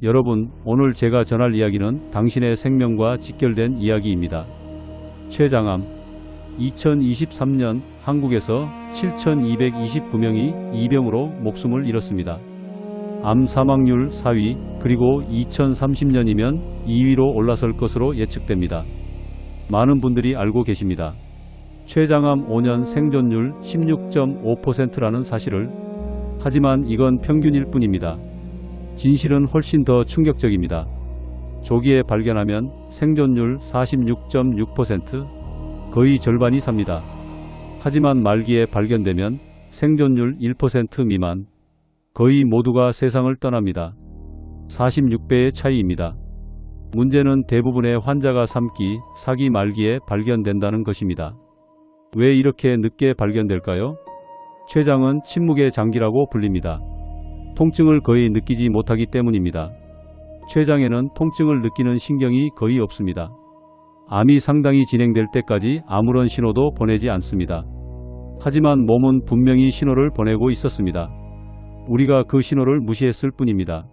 여러분, 오늘 제가 전할 이야기는 당신의 생명과 직결된 이야기입니다. 췌장암. 2023년 한국에서 7,229명이 이 병으로 목숨을 잃었습니다. 암 사망률 4위, 그리고 2030년이면 2위로 올라설 것으로 예측됩니다. 많은 분들이 알고 계십니다. 췌장암 5년 생존율 16.5%라는 사실을. 하지만 이건 평균일 뿐입니다. 진실은 훨씬 더 충격적입니다. 조기에 발견하면 생존율 46.6%, 거의 절반이 삽니다. 하지만 말기에 발견되면 생존율 1% 미만, 거의 모두가 세상을 떠납니다. 46배의 차이입니다. 문제는 대부분의 환자가 3기, 4기 말기에 발견된다는 것입니다. 왜 이렇게 늦게 발견될까요? 췌장은 침묵의 장기라고 불립니다. 통증을 거의 느끼지 못하기 때문입니다. 췌장에는 통증을 느끼는 신경이 거의 없습니다. 암이 상당히 진행될 때까지 아무런 신호도 보내지 않습니다. 하지만 몸은 분명히 신호를 보내고 있었습니다. 우리가 그 신호를 무시했을 뿐입니다.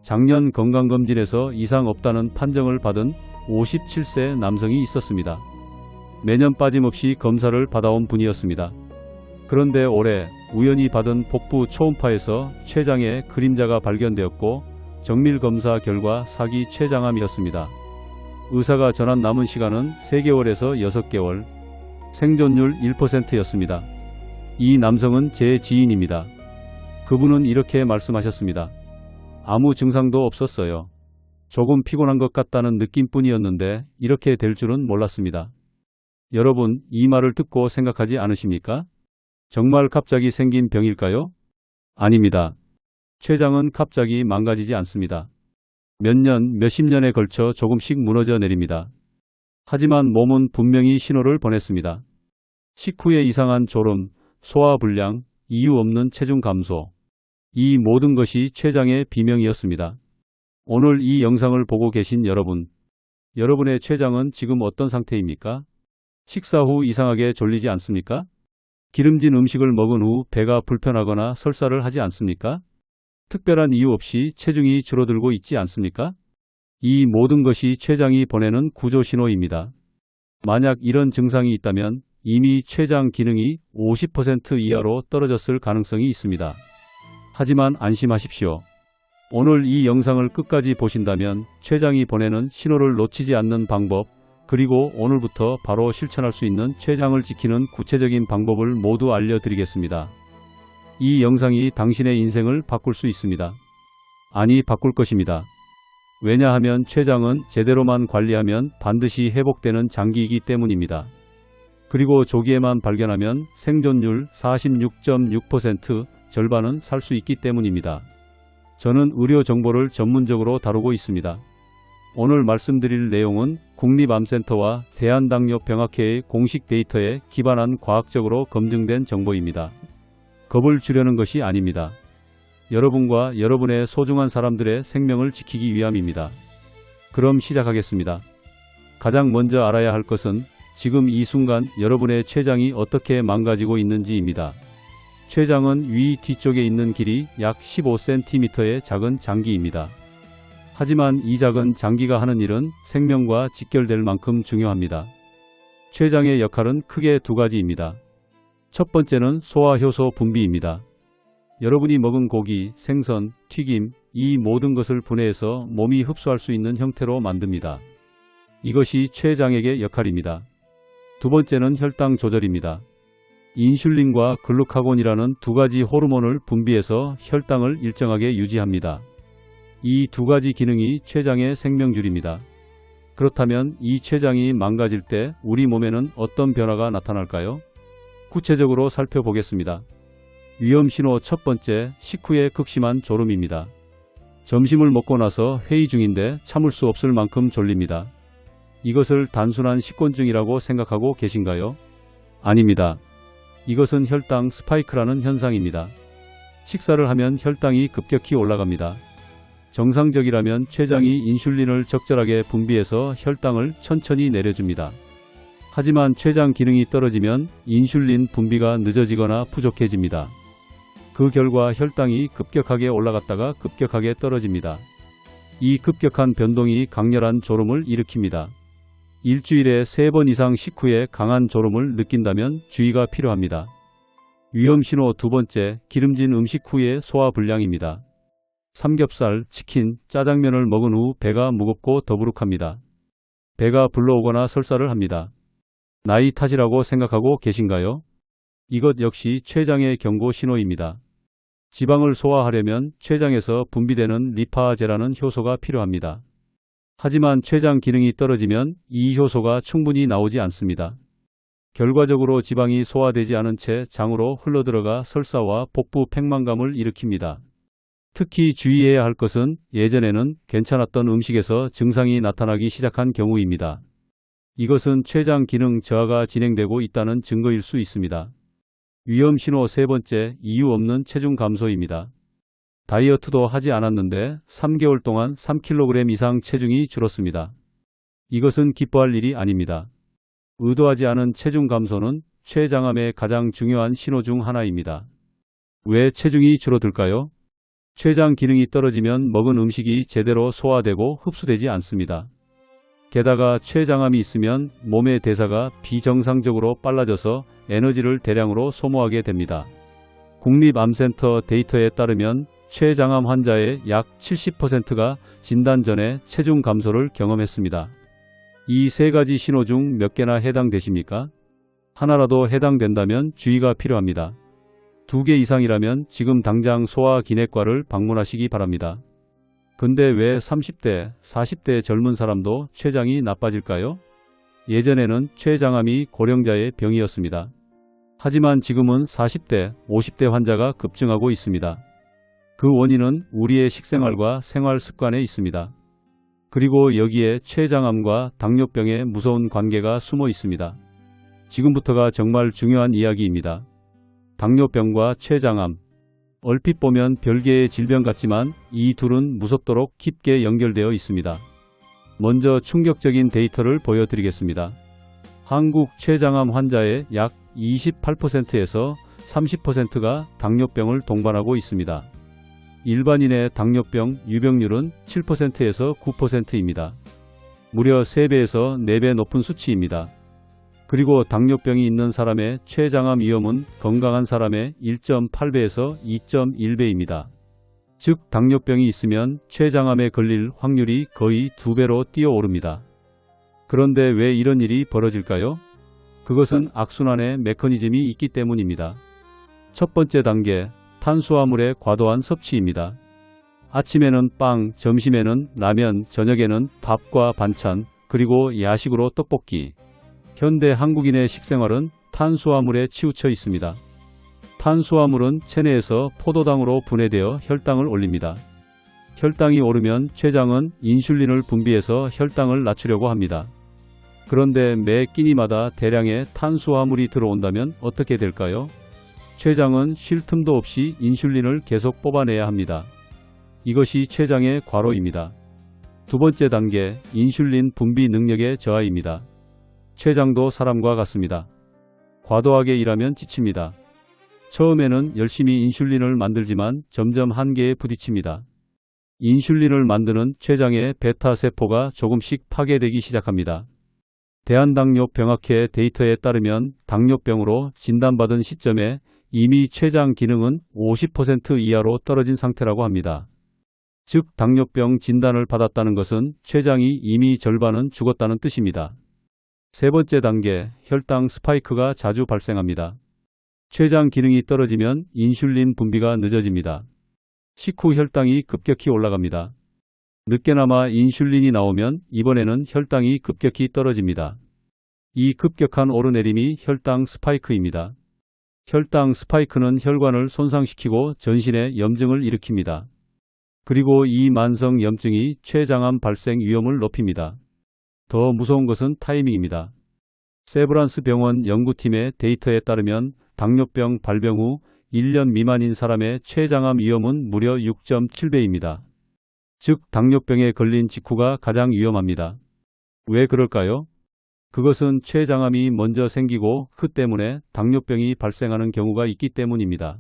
작년 건강검진에서 이상 없다는 판정을 받은 57세 남성이 있었습니다. 매년 빠짐없이 검사를 받아온 분이었습니다. 그런데 올해 우연히 받은 복부 초음파에서 췌장에 그림자가 발견되었고 정밀검사 결과 4기 췌장암이었습니다. 의사가 전한 남은 시간은 3개월에서 6개월, 생존율 1%였습니다. 이 남성은 제 지인입니다. 그분은 이렇게 말씀하셨습니다. 아무 증상도 없었어요. 조금 피곤한 것 같다는 느낌뿐이었는데 이렇게 될 줄은 몰랐습니다. 여러분, 이 말을 듣고 생각하지 않으십니까? 정말 갑자기 생긴 병일까요? 아닙니다. 췌장은 갑자기 망가지지 않습니다. 몇 년, 몇십 년에 걸쳐 조금씩 무너져 내립니다. 하지만 몸은 분명히 신호를 보냈습니다. 식후에 이상한 졸음, 소화불량, 이유 없는 체중 감소. 이 모든 것이 췌장의 비명이었습니다. 오늘 이 영상을 보고 계신 여러분, 여러분의 췌장은 지금 어떤 상태입니까? 식사 후 이상하게 졸리지 않습니까? 기름진 음식을 먹은 후 배가 불편하거나 설사를 하지 않습니까? 특별한 이유 없이 체중이 줄어들고 있지 않습니까? 이 모든 것이 췌장이 보내는 구조 신호입니다. 만약 이런 증상이 있다면 이미 췌장 기능이 50% 이하로 떨어졌을 가능성이 있습니다. 하지만 안심하십시오. 오늘 이 영상을 끝까지 보신다면 췌장이 보내는 신호를 놓치지 않는 방법, 그리고 오늘부터 바로 실천할 수 있는 췌장을 지키는 구체적인 방법을 모두 알려드리겠습니다. 이 영상이 당신의 인생을 바꿀 수 있습니다. 아니, 바꿀 것입니다. 왜냐하면 췌장은 제대로만 관리하면 반드시 회복되는 장기이기 때문입니다. 그리고 조기에만 발견하면 생존율 46.6%, 절반은 살 수 있기 때문입니다. 저는 의료 정보를 전문적으로 다루고 있습니다. 오늘 말씀드릴 내용은 국립암센터와 대한당뇨병학회의 공식 데이터에 기반한 과학적으로 검증된 정보입니다. 겁을 주려는 것이 아닙니다. 여러분과 여러분의 소중한 사람들의 생명을 지키기 위함입니다. 그럼 시작하겠습니다. 가장 먼저 알아야 할 것은 지금 이 순간 여러분의 췌장이 어떻게 망가지고 있는지입니다. 췌장은 위 뒤쪽에 있는 길이 약 15cm의 작은 장기입니다. 하지만 이 작은 장기가 하는 일은 생명과 직결될 만큼 중요합니다. 췌장의 역할은 크게 두 가지입니다. 첫 번째는 소화효소 분비입니다. 여러분이 먹은 고기, 생선, 튀김, 이 모든 것을 분해해서 몸이 흡수할 수 있는 형태로 만듭니다. 이것이 췌장액의 역할입니다. 두 번째는 혈당 조절입니다. 인슐린과 글루카곤이라는 두 가지 호르몬을 분비해서 혈당을 일정하게 유지합니다. 이 두 가지 기능이 췌장의 생명줄입니다. 그렇다면 이 췌장이 망가질 때 우리 몸에는 어떤 변화가 나타날까요? 구체적으로 살펴보겠습니다. 위험신호 첫 번째, 식후의 극심한 졸음입니다. 점심을 먹고 나서 회의 중인데 참을 수 없을 만큼 졸립니다. 이것을 단순한 식곤증이라고 생각하고 계신가요? 아닙니다. 이것은 혈당 스파이크라는 현상입니다. 식사를 하면 혈당이 급격히 올라갑니다. 정상적이라면 췌장이 인슐린을 적절하게 분비해서 혈당을 천천히 내려줍니다. 하지만 췌장 기능이 떨어지면 인슐린 분비가 늦어지거나 부족해집니다. 그 결과 혈당이 급격하게 올라갔다가 급격하게 떨어집니다. 이 급격한 변동이 강렬한 졸음을 일으킵니다. 일주일에 3번 이상 식후에 강한 졸음을 느낀다면 주의가 필요합니다. 위험신호 두 번째, 기름진 음식 후의 소화불량입니다. 삼겹살, 치킨, 짜장면을 먹은 후 배가 무겁고 더부룩합니다. 배가 불러오거나 설사를 합니다. 나이 탓이라고 생각하고 계신가요? 이것 역시 췌장의 경고 신호입니다. 지방을 소화하려면 췌장에서 분비되는 리파제라는 효소가 필요합니다. 하지만 췌장 기능이 떨어지면 이 효소가 충분히 나오지 않습니다. 결과적으로 지방이 소화되지 않은 채 장으로 흘러들어가 설사와 복부 팽만감을 일으킵니다. 특히 주의해야 할 것은 예전에는 괜찮았던 음식에서 증상이 나타나기 시작한 경우입니다. 이것은 췌장 기능 저하가 진행되고 있다는 증거일 수 있습니다. 위험신호 세 번째, 이유 없는 체중 감소입니다. 다이어트도 하지 않았는데 3개월 동안 3kg 이상 체중이 줄었습니다. 이것은 기뻐할 일이 아닙니다. 의도하지 않은 체중 감소는 췌장암의 가장 중요한 신호 중 하나입니다. 왜 체중이 줄어들까요? 췌장 기능이 떨어지면 먹은 음식이 제대로 소화되고 흡수되지 않습니다. 게다가 췌장암이 있으면 몸의 대사가 비정상적으로 빨라져서 에너지를 대량으로 소모하게 됩니다. 국립암센터 데이터에 따르면 췌장암 환자의 약 70%가 진단 전에 체중 감소를 경험했습니다. 이 세 가지 신호 중 몇 개나 해당되십니까? 하나라도 해당된다면 주의가 필요합니다. 2개 이상이라면 지금 당장 소화기내과를 방문하시기 바랍니다. 근데 왜 30대, 40대 젊은 사람도 췌장이 나빠질까요? 예전에는 췌장암이 고령자의 병이었습니다. 하지만 지금은 40대, 50대 환자가 급증하고 있습니다. 그 원인은 우리의 식생활과 생활 습관에 있습니다. 그리고 여기에 췌장암과 당뇨병의 무서운 관계가 숨어 있습니다. 지금부터가 정말 중요한 이야기입니다. 당뇨병과 췌장암. 얼핏 보면 별개의 질병 같지만 이 둘은 무섭도록 깊게 연결되어 있습니다. 먼저 충격적인 데이터를 보여드리겠습니다. 한국 췌장암 환자의 약 28%에서 30%가 당뇨병을 동반하고 있습니다. 일반인의 당뇨병 유병률은 7%에서 9%입니다. 무려 3배에서 4배 높은 수치입니다. 그리고 당뇨병이 있는 사람의 췌장암 위험은 건강한 사람의 1.8배에서 2.1배입니다. 즉 당뇨병이 있으면 췌장암에 걸릴 확률이 거의 2배로 뛰어오릅니다. 그런데 왜 이런 일이 벌어질까요? 그것은 악순환의 메커니즘이 있기 때문입니다. 첫 번째 단계, 탄수화물의 과도한 섭취입니다. 아침에는 빵, 점심에는 라면, 저녁에는 밥과 반찬, 그리고 야식으로 떡볶이. 현대 한국인의 식생활은 탄수화물에 치우쳐 있습니다. 탄수화물은 체내에서 포도당으로 분해되어 혈당을 올립니다. 혈당이 오르면 췌장은 인슐린을 분비해서 혈당을 낮추려고 합니다. 그런데 매 끼니마다 대량의 탄수화물이 들어온다면 어떻게 될까요? 췌장은 쉴 틈도 없이 인슐린을 계속 뽑아내야 합니다. 이것이 췌장의 과로입니다. 두 번째 단계, 인슐린 분비 능력의 저하입니다. 췌장도 사람과 같습니다. 과도하게 일하면 지칩니다. 처음에는 열심히 인슐린을 만들지만 점점 한계에 부딪힙니다. 인슐린을 만드는 췌장의 베타세포가 조금씩 파괴되기 시작합니다. 대한당뇨병학회 데이터에 따르면 당뇨병으로 진단받은 시점에 이미 췌장 기능은 50% 이하로 떨어진 상태라고 합니다. 즉 당뇨병 진단을 받았다는 것은 췌장이 이미 절반은 죽었다는 뜻입니다. 세 번째 단계, 혈당 스파이크가 자주 발생합니다. 췌장 기능이 떨어지면 인슐린 분비가 늦어집니다. 식후 혈당이 급격히 올라갑니다. 늦게나마 인슐린이 나오면 이번에는 혈당이 급격히 떨어집니다. 이 급격한 오르내림이 혈당 스파이크입니다. 혈당 스파이크는 혈관을 손상시키고 전신에 염증을 일으킵니다. 그리고 이 만성 염증이 췌장암 발생 위험을 높입니다. 더 무서운 것은 타이밍입니다. 세브란스 병원 연구팀의 데이터에 따르면 당뇨병 발병 후 1년 미만인 사람의 췌장암 위험은 무려 6.7배입니다. 즉 당뇨병에 걸린 직후가 가장 위험합니다. 왜 그럴까요? 그것은 췌장암이 먼저 생기고 그 때문에 당뇨병이 발생하는 경우가 있기 때문입니다.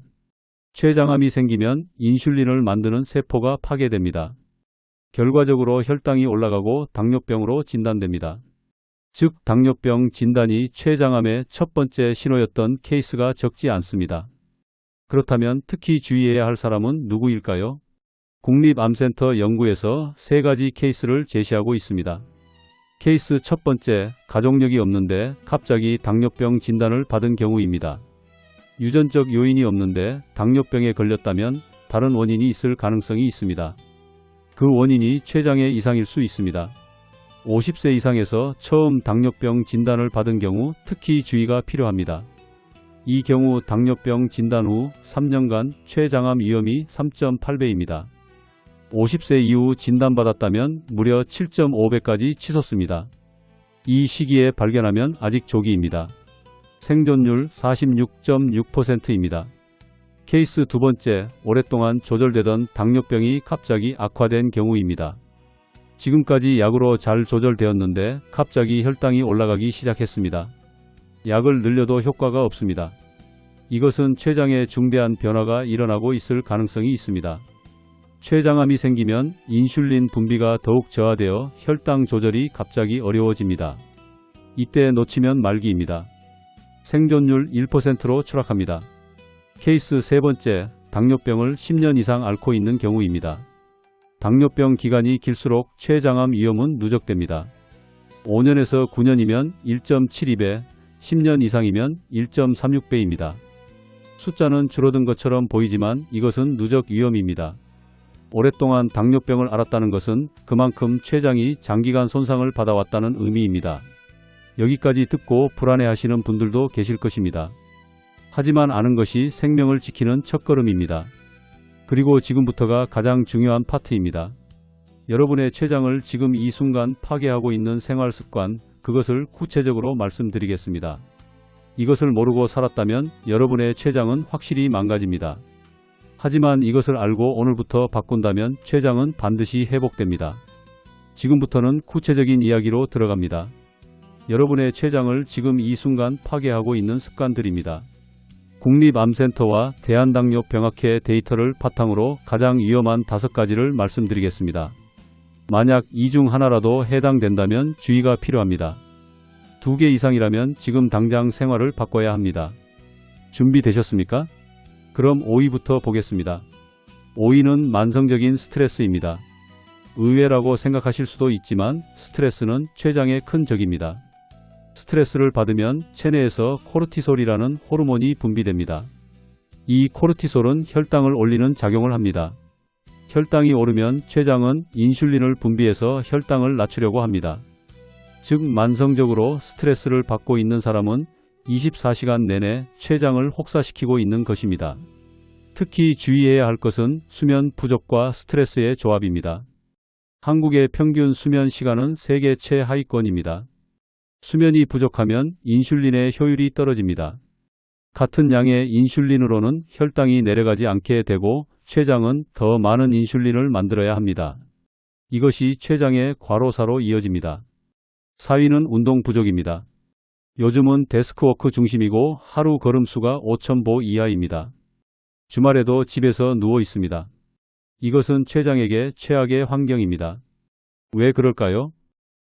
췌장암이 생기면 인슐린을 만드는 세포가 파괴됩니다. 결과적으로 혈당이 올라가고 당뇨병으로 진단됩니다. 즉 당뇨병 진단이 췌장암의 첫 번째 신호였던 케이스가 적지 않습니다. 그렇다면 특히 주의해야 할 사람은 누구일까요? 국립암센터 연구에서 세 가지 케이스를 제시하고 있습니다. 케이스 첫 번째, 가족력이 없는데 갑자기 당뇨병 진단을 받은 경우입니다. 유전적 요인이 없는데 당뇨병에 걸렸다면 다른 원인이 있을 가능성이 있습니다. 그 원인이 췌장의 이상일 수 있습니다. 50세 이상에서 처음 당뇨병 진단을 받은 경우 특히 주의가 필요합니다. 이 경우 당뇨병 진단 후 3년간 췌장암 위험이 3.8배입니다. 50세 이후 진단받았다면 무려 7.5배까지 치솟습니다. 이 시기에 발견하면 아직 조기입니다. 생존율 46.6%입니다. 케이스 두 번째, 오랫동안 조절되던 당뇨병이 갑자기 악화된 경우입니다. 지금까지 약으로 잘 조절되었는데 갑자기 혈당이 올라가기 시작했습니다. 약을 늘려도 효과가 없습니다. 이것은 췌장에 중대한 변화가 일어나고 있을 가능성이 있습니다. 췌장암이 생기면 인슐린 분비가 더욱 저하되어 혈당 조절이 갑자기 어려워집니다. 이때 놓치면 말기입니다. 생존율 1%로 추락합니다. 케이스 세 번째, 당뇨병을 10년 이상 앓고 있는 경우입니다. 당뇨병 기간이 길수록 췌장암 위험은 누적됩니다. 5년에서 9년이면 1.72배, 10년 이상이면 1.36배입니다. 숫자는 줄어든 것처럼 보이지만 이것은 누적 위험입니다. 오랫동안 당뇨병을 앓았다는 것은 그만큼 췌장이 장기간 손상을 받아왔다는 의미입니다. 여기까지 듣고 불안해하시는 분들도 계실 것입니다. 하지만 아는 것이 생명을 지키는 첫걸음입니다. 그리고 지금부터가 가장 중요한 파트입니다. 여러분의 췌장을 지금 이 순간 파괴하고 있는 생활습관, 그것을 구체적으로 말씀드리겠습니다. 이것을 모르고 살았다면 여러분의 췌장은 확실히 망가집니다. 하지만 이것을 알고 오늘부터 바꾼다면 췌장은 반드시 회복됩니다. 지금부터는 구체적인 이야기로 들어갑니다. 여러분의 췌장을 지금 이 순간 파괴하고 있는 습관들입니다. 국립암센터와 대한당뇨병학회 데이터를 바탕으로 가장 위험한 5가지를 말씀드리겠습니다. 만약 이 중 하나라도 해당된다면 주의가 필요합니다. 2개 이상이라면 지금 당장 생활을 바꿔야 합니다. 준비되셨습니까? 그럼 5위부터 보겠습니다. 5위는 만성적인 스트레스입니다. 의외라고 생각하실 수도 있지만 스트레스는 췌장의 큰 적입니다. 스트레스를 받으면 체내에서 코르티솔이라는 호르몬이 분비됩니다. 이 코르티솔은 혈당을 올리는 작용을 합니다. 혈당이 오르면 췌장은 인슐린을 분비해서 혈당을 낮추려고 합니다. 즉 만성적으로 스트레스를 받고 있는 사람은 24시간 내내 췌장을 혹사시키고 있는 것입니다. 특히 주의해야 할 것은 수면 부족과 스트레스의 조합입니다. 한국의 평균 수면 시간은 세계 최하위권입니다. 수면이 부족하면 인슐린의 효율이 떨어집니다. 같은 양의 인슐린으로는 혈당이 내려가지 않게 되고 췌장은 더 많은 인슐린을 만들어야 합니다. 이것이 췌장의 과로사로 이어집니다. 4위는 운동 부족입니다. 요즘은 데스크워크 중심이고 하루 걸음수가 5,000보 이하입니다. 주말에도 집에서 누워 있습니다. 이것은 췌장에게 최악의 환경입니다. 왜 그럴까요?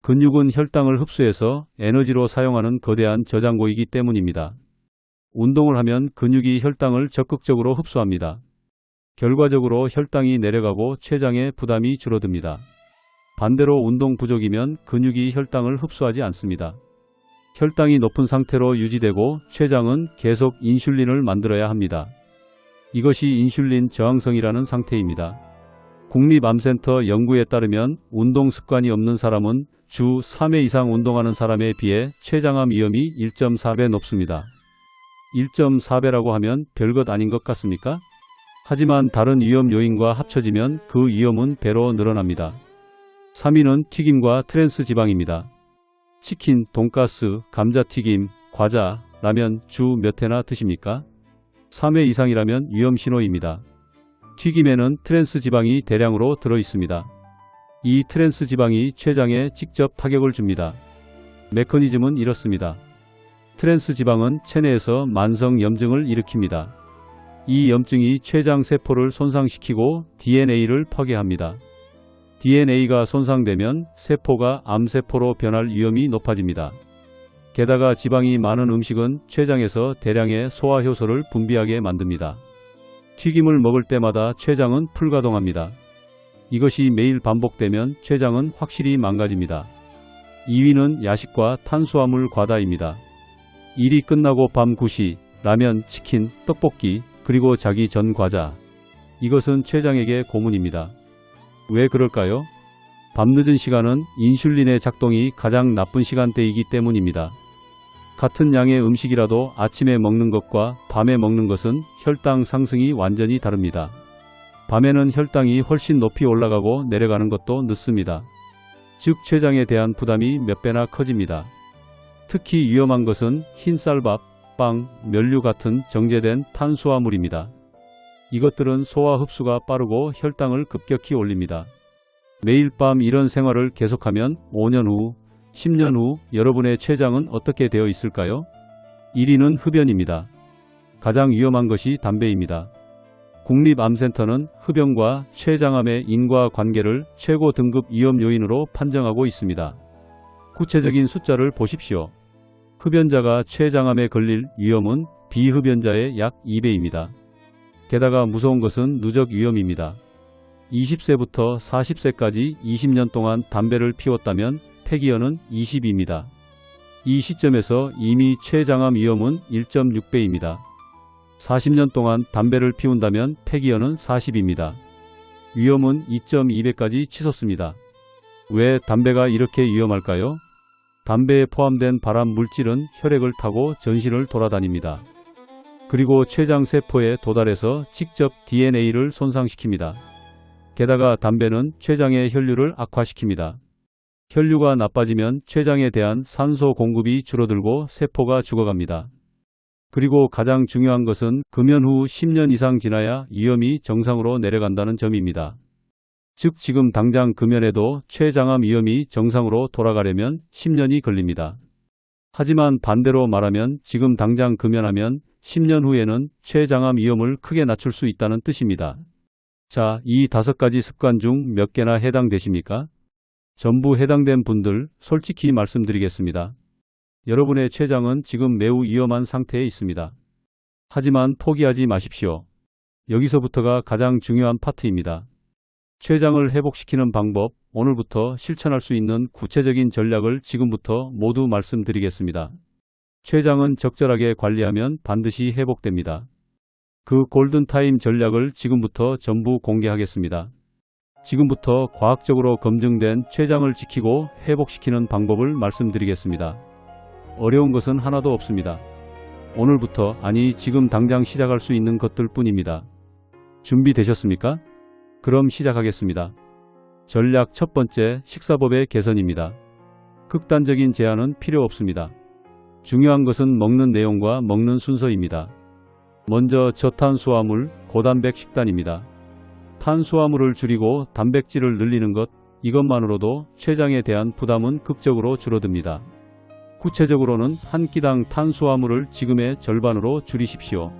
근육은 혈당을 흡수해서 에너지로 사용하는 거대한 저장고이기 때문입니다. 운동을 하면 근육이 혈당을 적극적으로 흡수합니다. 결과적으로 혈당이 내려가고 췌장의 부담이 줄어듭니다. 반대로 운동 부족이면 근육이 혈당을 흡수하지 않습니다. 혈당이 높은 상태로 유지되고 췌장은 계속 인슐린을 만들어야 합니다. 이것이 인슐린 저항성이라는 상태입니다. 국립암센터 연구에 따르면 운동 습관이 없는 사람은 주 3회 이상 운동하는 사람에 비해 췌장암 위험이 1.4배 높습니다. 1.4배라고 하면 별것 아닌 것 같습니까? 하지만 다른 위험 요인과 합쳐지면 그 위험은 배로 늘어납니다. 3위는 튀김과 트랜스 지방입니다. 치킨, 돈가스, 감자튀김, 과자, 라면 주 몇 회나 드십니까? 3회 이상이라면 위험 신호입니다. 튀김에는 트랜스 지방이 대량으로 들어있습니다. 이 트랜스 지방이 췌장에 직접 타격을 줍니다. 메커니즘은 이렇습니다. 트랜스 지방은 체내에서 만성 염증을 일으킵니다. 이 염증이 췌장 세포를 손상시키고 DNA를 파괴합니다. DNA가 손상되면 세포가 암세포로 변할 위험이 높아집니다. 게다가 지방이 많은 음식은 췌장에서 대량의 소화효소를 분비하게 만듭니다. 튀김을 먹을 때마다 췌장은 불가동합니다. 이것이 매일 반복되면 췌장은 확실히 망가집니다. 2위는 야식과 탄수화물 과다입니다. 일이 끝나고 밤 9시 라면, 치킨, 떡볶이, 그리고 자기 전 과자. 이것은 췌장에게 고문입니다. 왜 그럴까요? 밤늦은 시간은 인슐린의 작동이 가장 나쁜 시간대이기 때문입니다. 같은 양의 음식이라도 아침에 먹는 것과 밤에 먹는 것은 혈당 상승이 완전히 다릅니다. 밤에는 혈당이 훨씬 높이 올라가고 내려가는 것도 늦습니다. 즉 췌장에 대한 부담이 몇 배나 커집니다. 특히 위험한 것은 흰쌀밥, 빵, 면류 같은 정제된 탄수화물입니다. 이것들은 소화 흡수가 빠르고 혈당을 급격히 올립니다. 매일 밤 이런 생활을 계속하면 5년 후, 10년 후 여러분의 췌장은 어떻게 되어 있을까요? 1위는 흡연입니다. 가장 위험한 것이 담배입니다. 국립암센터는 흡연과 췌장암의 인과관계를 최고 등급 위험 요인으로 판정하고 있습니다. 구체적인 숫자를 보십시오. 흡연자가 췌장암에 걸릴 위험은 비흡연자의 약 2배입니다. 게다가 무서운 것은 누적 위험입니다. 20세부터 40세까지 20년 동안 담배를 피웠다면 폐기연은 20입니다. 이 시점에서 이미 췌장암 위험은 1.6배입니다. 40년 동안 담배를 피운다면 폐기연은 40입니다. 위험은 2.2배까지 치솟습니다. 왜 담배가 이렇게 위험할까요? 담배에 포함된 발암 물질은 혈액을 타고 전신을 돌아다닙니다. 그리고 췌장 세포에 도달해서 직접 DNA를 손상시킵니다. 게다가 담배는 췌장의 혈류를 악화시킵니다. 혈류가 나빠지면 췌장에 대한 산소 공급이 줄어들고 세포가 죽어갑니다. 그리고 가장 중요한 것은 금연 후 10년 이상 지나야 위험이 정상으로 내려간다는 점입니다. 즉 지금 당장 금연해도 췌장암 위험이 정상으로 돌아가려면 10년이 걸립니다. 하지만 반대로 말하면 지금 당장 금연하면 10년 후에는 췌장암 위험을 크게 낮출 수 있다는 뜻입니다. 자, 이 5가지 습관 중 몇 개나 해당되십니까? 전부 해당된 분들 솔직히 말씀드리겠습니다. 여러분의 췌장은 지금 매우 위험한 상태에 있습니다. 하지만 포기하지 마십시오. 여기서부터가 가장 중요한 파트입니다. 췌장을 회복시키는 방법, 오늘부터 실천할 수 있는 구체적인 전략을 지금부터 모두 말씀드리겠습니다. 췌장은 적절하게 관리하면 반드시 회복됩니다. 그 골든타임 전략을 지금부터 전부 공개하겠습니다. 지금부터 과학적으로 검증된 췌장을 지키고 회복시키는 방법을 말씀드리겠습니다. 어려운 것은 하나도 없습니다. 오늘부터, 아니 지금 당장 시작할 수 있는 것들 뿐입니다. 준비되셨습니까? 그럼 시작하겠습니다. 전략 첫 번째, 식사법의 개선입니다. 극단적인 제한은 필요 없습니다. 중요한 것은 먹는 내용과 먹는 순서입니다. 먼저 저탄수화물, 고단백 식단입니다. 탄수화물을 줄이고 단백질을 늘리는 것, 이것만으로도 췌장에 대한 부담은 극적으로 줄어듭니다. 구체적으로는 한 끼당 탄수화물을 지금의 절반으로 줄이십시오.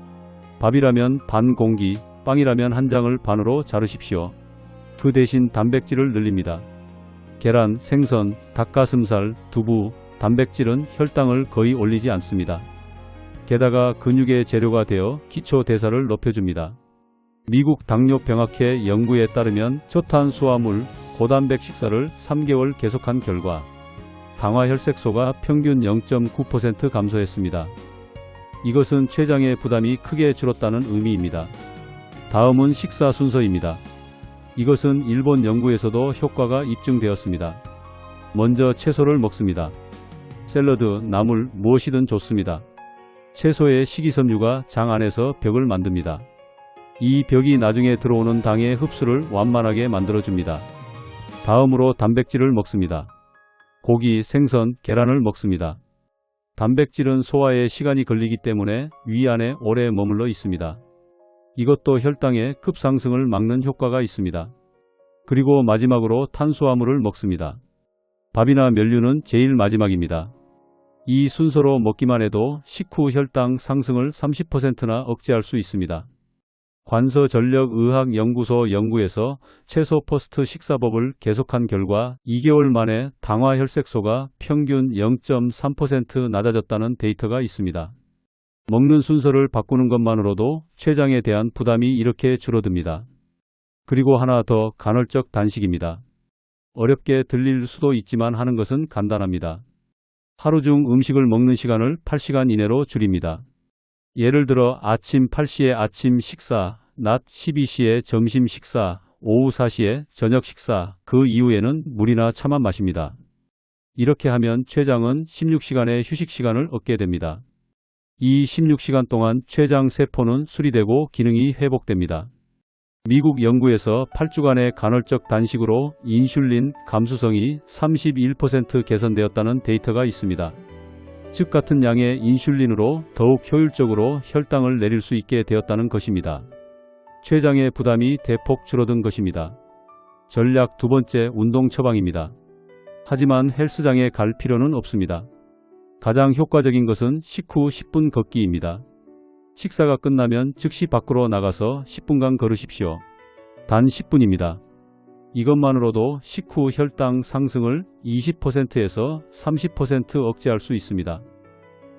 밥이라면 반 공기, 빵이라면 한 장을 반으로 자르십시오. 그 대신 단백질을 늘립니다. 계란, 생선, 닭가슴살, 두부, 단백질은 혈당을 거의 올리지 않습니다. 게다가 근육의 재료가 되어 기초 대사를 높여줍니다. 미국 당뇨병학회 연구에 따르면 저탄수화물, 고단백 식사를 3개월 계속한 결과 당화혈색소가 평균 0.9% 감소했습니다. 이것은 췌장의 부담이 크게 줄었다는 의미입니다. 다음은 식사 순서입니다. 이것은 일본 연구에서도 효과가 입증되었습니다. 먼저 채소를 먹습니다. 샐러드, 나물, 무엇이든 좋습니다. 채소의 식이섬유가 장 안에서 벽을 만듭니다. 이 벽이 나중에 들어오는 당의 흡수를 완만하게 만들어줍니다. 다음으로 단백질을 먹습니다. 고기, 생선, 계란을 먹습니다. 단백질은 소화에 시간이 걸리기 때문에 위 안에 오래 머물러 있습니다. 이것도 혈당의 급상승을 막는 효과가 있습니다. 그리고 마지막으로 탄수화물을 먹습니다. 밥이나 면류는 제일 마지막입니다. 이 순서로 먹기만 해도 식후 혈당 상승을 30%나 억제할 수 있습니다. 관서전력의학연구소 연구에서 채소 퍼스트 식사법을 계속한 결과 2개월 만에 당화혈색소가 평균 0.3% 낮아졌다는 데이터가 있습니다. 먹는 순서를 바꾸는 것만으로도 췌장에 대한 부담이 이렇게 줄어듭니다. 그리고 하나 더, 간헐적 단식입니다. 어렵게 들릴 수도 있지만 하는 것은 간단합니다. 하루 중 음식을 먹는 시간을 8시간 이내로 줄입니다. 예를 들어 아침 8시에 아침 식사, 낮 12시에 점심 식사, 오후 4시에 저녁 식사, 그 이후에는 물이나 차만 마십니다. 이렇게 하면 췌장은 16시간의 휴식 시간을 얻게 됩니다. 이 16시간 동안 췌장 세포는 수리되고 기능이 회복됩니다. 미국 연구에서 8주간의 간헐적 단식으로 인슐린 감수성이 31% 개선되었다는 데이터가 있습니다. 즉 같은 양의 인슐린으로 더욱 효율적으로 혈당을 내릴 수 있게 되었다는 것입니다. 췌장의 부담이 대폭 줄어든 것입니다. 전략 두 번째, 운동 처방입니다. 하지만 헬스장에 갈 필요는 없습니다. 가장 효과적인 것은 식후 10분 걷기입니다. 식사가 끝나면 즉시 밖으로 나가서 10분간 걸으십시오. 단 10분입니다. 이것만으로도 식후 혈당 상승을 20%에서 30% 억제할 수 있습니다.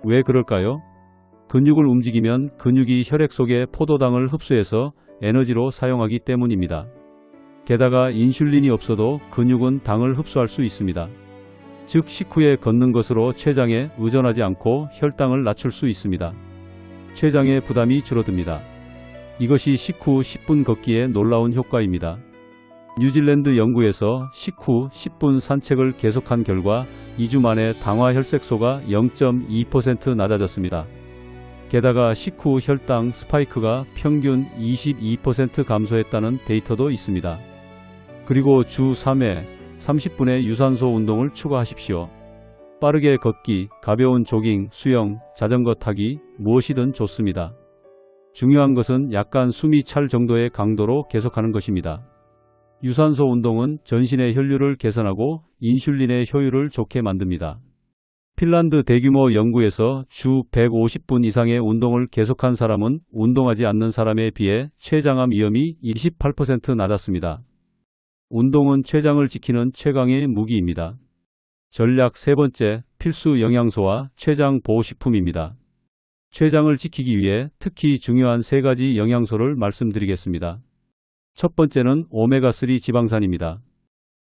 왜 그럴까요? 근육을 움직이면 근육이 혈액 속에 포도당을 흡수해서 에너지로 사용하기 때문입니다. 게다가 인슐린이 없어도 근육은 당을 흡수할 수 있습니다. 즉 식후에 걷는 것으로 췌장에 의존하지 않고 혈당을 낮출 수 있습니다. 췌장의 부담이 줄어듭니다. 이것이 식후 10분 걷기의 놀라운 효과입니다. 뉴질랜드 연구에서 식후 10분 산책을 계속한 결과 2주 만에 당화혈색소가 0.2% 낮아졌습니다. 게다가 식후 혈당 스파이크가 평균 22% 감소했다는 데이터도 있습니다. 그리고 주 3회 30분의 유산소 운동을 추가하십시오. 빠르게 걷기, 가벼운 조깅, 수영, 자전거 타기, 무엇이든 좋습니다. 중요한 것은 약간 숨이 찰 정도의 강도로 계속하는 것입니다. 유산소 운동은 전신의 혈류를 개선하고 인슐린의 효율을 좋게 만듭니다. 핀란드 대규모 연구에서 주 150분 이상의 운동을 계속한 사람은 운동하지 않는 사람에 비해 췌장암 위험이 28% 낮았습니다. 운동은 췌장을 지키는 최강의 무기입니다. 전략 세 번째, 필수 영양소와 췌장 보호식품입니다. 췌장을 지키기 위해 특히 중요한 세 가지 영양소를 말씀드리겠습니다. 첫 번째는 오메가3 지방산입니다.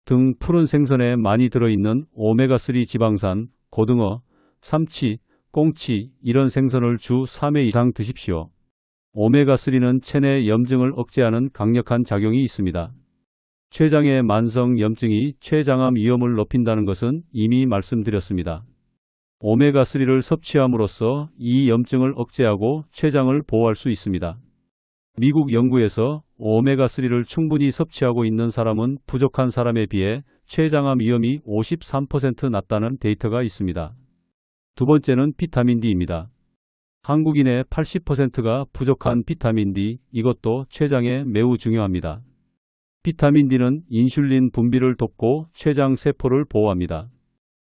등 푸른 생선에 많이 들어있는 오메가3 지방산, 고등어, 삼치, 꽁치 이런 생선을 주 3회 이상 드십시오. 오메가3는 체내 염증을 억제하는 강력한 작용이 있습니다. 췌장의 만성 염증이 췌장암 위험을 높인다는 것은 이미 말씀드렸습니다. 오메가3를 섭취함으로써 이 염증을 억제하고 췌장을 보호할 수 있습니다. 미국 연구에서 오메가3를 충분히 섭취하고 있는 사람은 부족한 사람에 비해 췌장암 위험이 53% 낮다는 데이터가 있습니다. 두 번째는 비타민 D입니다. 한국인의 80%가 부족한 비타민 D, 이것도 췌장에 매우 중요합니다. 비타민 D는 인슐린 분비를 돕고 췌장 세포를 보호합니다.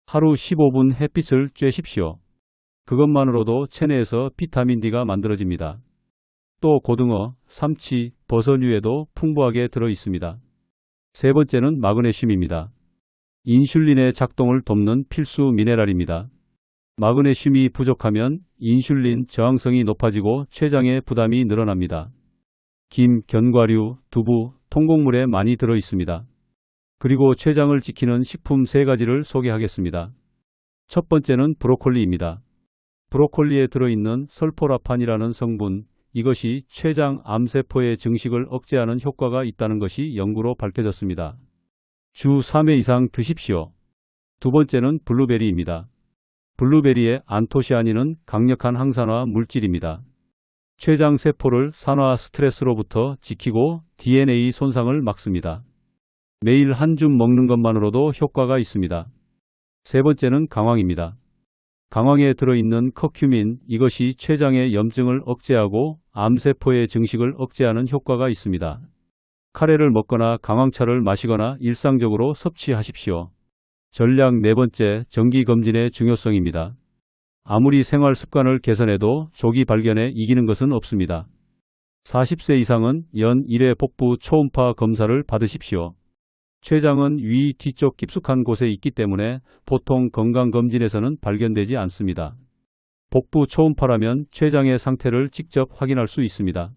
하루 15분 햇빛을 쬐십시오. 그것만으로도 체내에서 비타민 D가 만들어집니다. 또 고등어, 삼치, 버섯류에도 풍부하게 들어 있습니다. 세 번째는 마그네슘입니다. 인슐린의 작동을 돕는 필수 미네랄입니다. 마그네슘이 부족하면 인슐린 저항성이 높아지고 췌장의 부담이 늘어납니다. 김, 견과류, 두부, 통곡물에 많이 들어 있습니다. 그리고 췌장을 지키는 식품 세 가지를 소개하겠습니다. 첫 번째는 브로콜리입니다. 브로콜리에 들어있는 설포라판이라는 성분, 이것이 췌장 암세포의 증식을 억제하는 효과가 있다는 것이 연구로 밝혀졌습니다. 주 3회 이상 드십시오. 두 번째는 블루베리입니다. 블루베리의 안토시아닌은 강력한 항산화 물질입니다. 췌장 세포를 산화 스트레스로부터 지키고 DNA 손상을 막습니다. 매일 한 줌 먹는 것만으로도 효과가 있습니다. 세 번째는 강황입니다. 강황에 들어있는 커큐민, 이것이 췌장의 염증을 억제하고 암세포의 증식을 억제하는 효과가 있습니다. 카레를 먹거나 강황차를 마시거나 일상적으로 섭취하십시오. 전략 네 번째, 정기검진의 중요성입니다. 아무리 생활 습관을 개선해도 조기 발견에 이기는 것은 없습니다. 40세 이상은 연 1회 복부 초음파 검사를 받으십시오. 췌장은 위 뒤쪽 깊숙한 곳에 있기 때문에 보통 건강검진에서는 발견되지 않습니다. 복부 초음파라면 췌장의 상태를 직접 확인할 수 있습니다.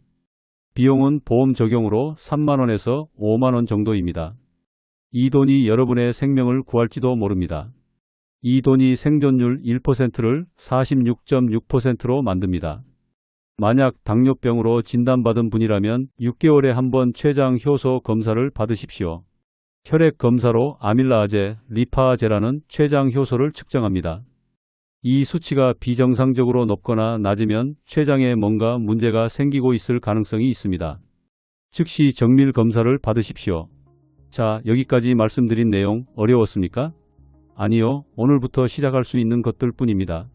비용은 보험 적용으로 3만원에서 5만원 정도입니다. 이 돈이 여러분의 생명을 구할지도 모릅니다. 이 돈이 생존율 1%를 46.6%로 만듭니다. 만약 당뇨병으로 진단받은 분이라면 6개월에 한 번 췌장 효소 검사를 받으십시오. 혈액 검사로 아밀라아제, 리파아제라는 췌장 효소를 측정합니다. 이 수치가 비정상적으로 높거나 낮으면 췌장에 뭔가 문제가 생기고 있을 가능성이 있습니다. 즉시 정밀 검사를 받으십시오. 자, 여기까지 말씀드린 내용 어려웠습니까? 아니요, 오늘부터 시작할 수 있는 것들 뿐입니다.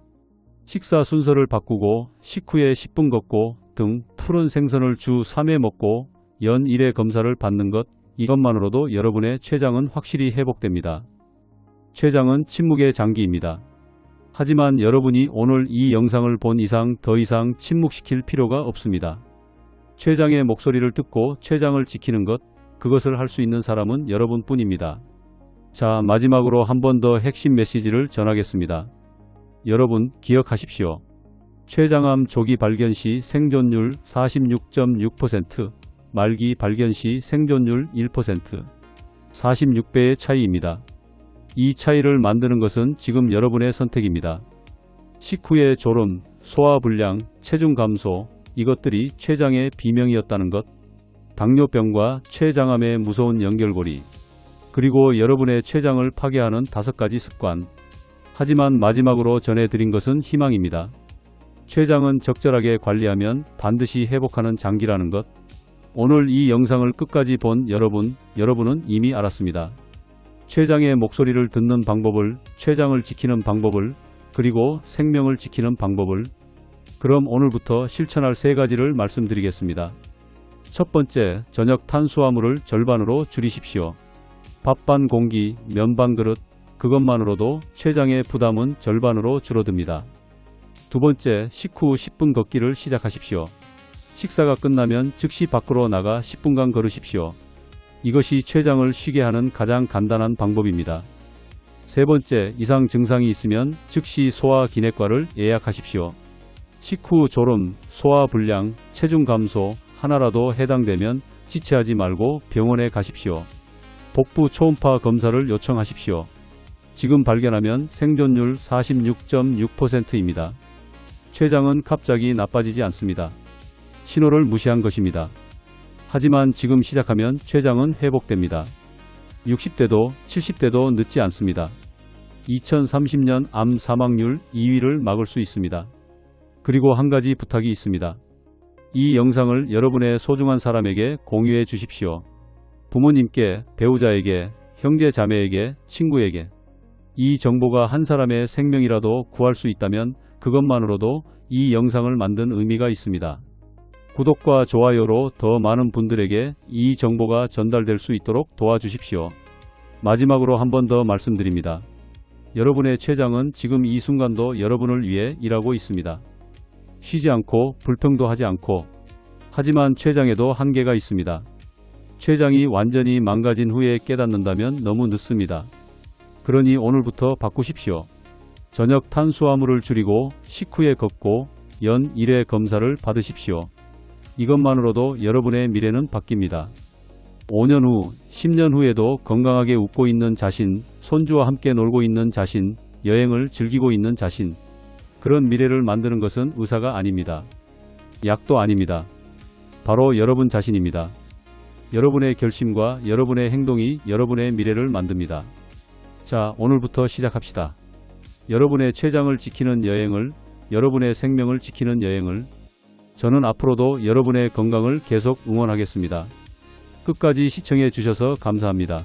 식사 순서를 바꾸고 식후에 10분 걷고 등 푸른 생선을 주 3회 먹고 연 1회 검사를 받는 것, 이것만으로도 여러분의 췌장은 확실히 회복됩니다. 췌장은 침묵의 장기입니다. 하지만 여러분이 오늘 이 영상을 본 이상 더 이상 침묵시킬 필요가 없습니다. 췌장의 목소리를 듣고 췌장을 지키는 것, 그것을 할 수 있는 사람은 여러분뿐입니다. 자, 마지막으로 한 번 더 핵심 메시지를 전하겠습니다. 여러분 기억하십시오. 췌장암 조기 발견 시 생존율 46.6%, 말기 발견 시 생존율 1%, 46배의 차이입니다. 이 차이를 만드는 것은 지금 여러분의 선택입니다. 식후의 졸음, 소화불량, 체중 감소, 이것들이 췌장의 비명이었다는 것, 당뇨병과 췌장암의 무서운 연결고리, 그리고 여러분의 췌장을 파괴하는 5가지 습관. 하지만 마지막으로 전해드린 것은 희망입니다. 췌장은 적절하게 관리하면 반드시 회복하는 장기라는 것. 오늘 이 영상을 끝까지 본 여러분은 이미 알았습니다. 췌장의 목소리를 듣는 방법을, 췌장을 지키는 방법을, 그리고 생명을 지키는 방법을. 그럼 오늘부터 실천할 3가지를 말씀드리겠습니다. 첫 번째, 저녁 탄수화물을 절반으로 줄이십시오. 밥 반 공기, 면 반 그릇, 그것만으로도 췌장의 부담은 절반으로 줄어듭니다. 두 번째, 식후 10분 걷기를 시작하십시오. 식사가 끝나면 즉시 밖으로 나가 10분간 걸으십시오. 이것이 췌장을 쉬게 하는 가장 간단한 방법입니다. 세 번째, 이상 증상이 있으면 즉시 소화기내과를 예약하십시오. 식후 졸음, 소화불량, 체중 감소 하나라도 해당되면 지체하지 말고 병원에 가십시오. 복부 초음파 검사를 요청하십시오. 지금 발견하면 생존율 46.6%입니다. 췌장은 갑자기 나빠지지 않습니다. 신호를 무시한 것입니다. 하지만 지금 시작하면 췌장은 회복됩니다. 60대도 70대도 늦지 않습니다. 2030년 암 사망률 2위를 막을 수 있습니다. 그리고 한 가지 부탁이 있습니다. 이 영상을 여러분의 소중한 사람에게 공유해 주십시오. 부모님께, 배우자에게, 형제 자매에게, 친구에게. 이 정보가 한 사람의 생명이라도 구할 수 있다면 그것만으로도 이 영상을 만든 의미가 있습니다. 구독과 좋아요로 더 많은 분들에게 이 정보가 전달될 수 있도록 도와주십시오. 마지막으로 한 번 더 말씀드립니다. 여러분의 췌장은 지금 이 순간도 여러분을 위해 일하고 있습니다. 쉬지 않고 불평도 하지 않고. 하지만 췌장에도 한계가 있습니다. 췌장이 완전히 망가진 후에 깨닫는다면 너무 늦습니다. 그러니 오늘부터 바꾸십시오. 저녁 탄수화물을 줄이고 식후에 걷고 연 1회 검사를 받으십시오. 이것만으로도 여러분의 미래는 바뀝니다. 5년 후, 10년 후에도 건강하게 웃고 있는 자신, 손주와 함께 놀고 있는 자신, 여행을 즐기고 있는 자신. 그런 미래를 만드는 것은 의사가 아닙니다. 약도 아닙니다. 바로 여러분 자신입니다. 여러분의 결심과 여러분의 행동이 여러분의 미래를 만듭니다. 자, 오늘부터 시작합시다. 여러분의 췌장을 지키는 여행을, 여러분의 생명을 지키는 여행을. 저는 앞으로도 여러분의 건강을 계속 응원하겠습니다. 끝까지 시청해 주셔서 감사합니다.